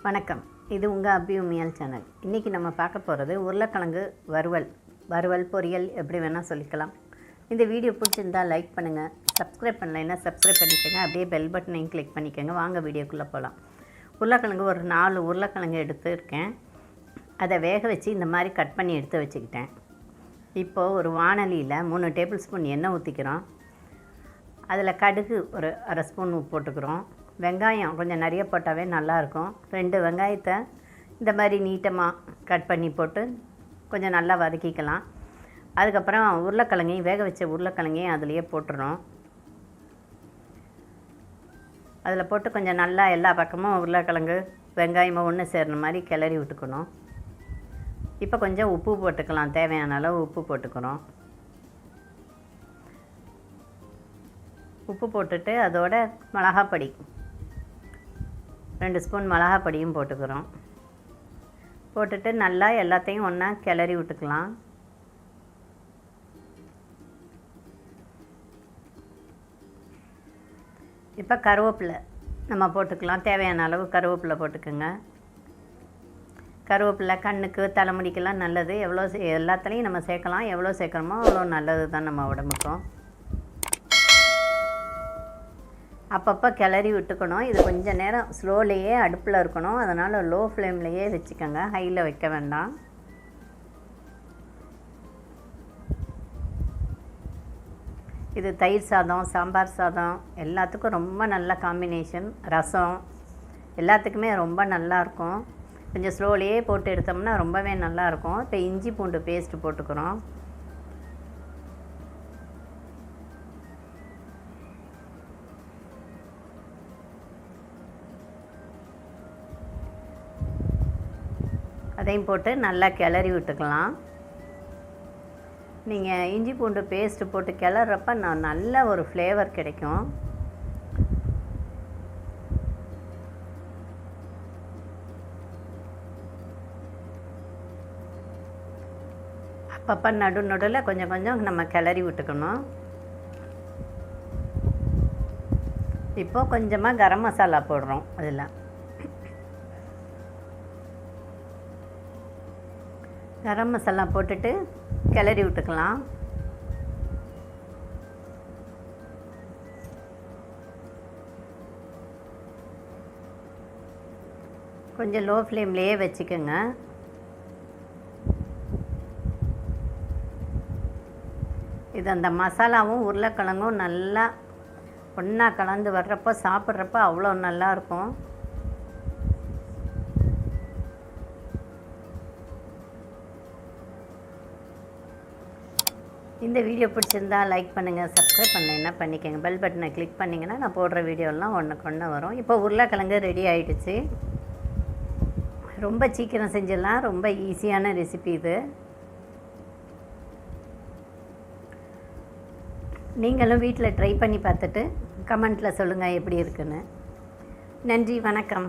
வணக்கம். இது உங்கள் AbiUmaiyal சேனல். இன்றைக்கி நம்ம பார்க்க போகிறது உருளைக்கிழங்கு வறுவல் பொரியல் எப்படி வேணால் சொல்லிக்கலாம். இந்த வீடியோ பிடிச்சிருந்தால் லைக் பண்ணுங்கள், சப்ஸ்கிரைப் பண்ணலைன்னா சப்ஸ்கிரைப் பண்ணிக்கோங்க, அப்படியே பெல் பட்டனையும் கிளிக் பண்ணிக்கோங்க. வாங்க வீடியோக்குள்ளே போகலாம். உருளைக்கிழங்கு ஒரு 4 உருளைக்கிழங்கு எடுத்துருக்கேன். அதை வேக வச்சு இந்த மாதிரி கட் பண்ணி எடுத்து வச்சுக்கிட்டேன். இப்போது ஒரு வாணலியில் 3 டேபிள் ஸ்பூன் எண்ணெய் ஊற்றிக்கிறோம். அதில் கடுகு ஒரு அரை ஸ்பூன் போட்டுக்கிறோம். வெங்காயம் கொஞ்சம் நிறைய போட்டாவே நல்லாயிருக்கும். 2 வெங்காயத்தை இந்த மாதிரி நீட்டமாக கட் பண்ணி போட்டு கொஞ்சம் நல்லா வதக்கிக்கலாம். அதுக்கப்புறம் உருளைக்கிழங்கையும் வேக வச்ச உருளைக்கிழங்கையும் அதிலையே போட்டுறோம். அதில் போட்டு கொஞ்சம் நல்லா எல்லா பக்கமும் உருளைக்கிழங்கு வெங்காயமும் ஒன்று சேர்ன மாதிரி கிளறி விட்டுக்கணும். இப்போ கொஞ்சம் உப்பு போட்டுக்கலாம், தேவையான அளவு உப்பு போட்டுக்கிறோம். உப்பு போட்டுட்டு அதோட மிளகாப்பொடி 2 ஸ்பூன் மிளகாப்பொடியும் போட்டுக்கிறோம். போட்டுட்டு நல்லா எல்லாத்தையும் ஒன்றா கிளறி விட்டுக்கலாம். இப்போ கருவேப்பிலை நம்ம போட்டுக்கலாம், தேவையான அளவு கருவேப்பிலை போட்டுக்கோங்க. கருவேப்பிலை கண்ணுக்கு தலைமுடிக்கெல்லாம் நல்லது. எல்லாத்துலேயும் நம்ம சேர்க்கலாம். எவ்வளோ சேர்க்குறோமோ அவ்வளோ நல்லது தான் நம்ம உடம்புக்கும். அப்பப்போ கிளறி விட்டுக்கணும். இது கொஞ்சம் நேரம் ஸ்லோலேயே அடுப்பில் இருக்கணும். அதனால் லோ ஃப்ளேம்லேயே வச்சுக்கோங்க, ஹையில் வைக்க வேண்டாம். இது தயிர் சாதம், சாம்பார் சாதம் எல்லாத்துக்கும் ரொம்ப நல்ல காம்பினேஷன். ரசம் எல்லாத்துக்குமே ரொம்ப நல்லாயிருக்கும். கொஞ்சம் ஸ்லோலேயே போட்டு எடுத்தோம்னா ரொம்பவே நல்லாயிருக்கும். இப்போ இஞ்சி பூண்டு பேஸ்ட்டு போட்டுக்கிறோம். அதையும் போட்டு நல்லா கிளறி விட்டுக்கலாம். நீங்கள் இஞ்சி பூண்டு பேஸ்ட்டு போட்டு கிளறப்ப நல்ல ஒரு ஃப்ளேவர் கிடைக்கும். அப்பப்போ நடுவில் கொஞ்சம் கொஞ்சம் நம்ம கிளறி விட்டுக்கணும். இப்போது கொஞ்சமாக கரம் மசாலா போடுறோம். அதில் கரம் மசாலா போட்டுட்டு கிளறி விட்டுக்கலாம். கொஞ்சம் லோ ஃப்ளேம்லேயே வச்சுக்கோங்க. இது அந்த மசாலாவும் உருளைக்கிழங்கும் நல்லா ஒன்றா கலந்து வர்றப்போ சாப்பிட்றப்போ அவ்வளோ நல்லாயிருக்கும். இந்த வீடியோ பிடிச்சிருந்தா லைக் பண்ணுங்கள், சப்ஸ்கிரைப் பண்ணலைன்னா பண்ணிக்கோங்க. பெல் பட்டனை கிளிக் பண்ணிங்கன்னா நான் போடுற வீடியோலாம் ஒன்று வரும். இப்போ உருளைக்கிழங்கு ரெடி ஆகிடுச்சு. ரொம்ப சீக்கிரம் செஞ்சிடலாம். ரொம்ப ஈஸியான ரெசிபி இது. நீங்களும் வீட்டில் ட்ரை பண்ணி பார்த்துட்டு கமெண்ட்டில் சொல்லுங்கள் எப்படி இருக்குன்னு. நன்றி, வணக்கம்.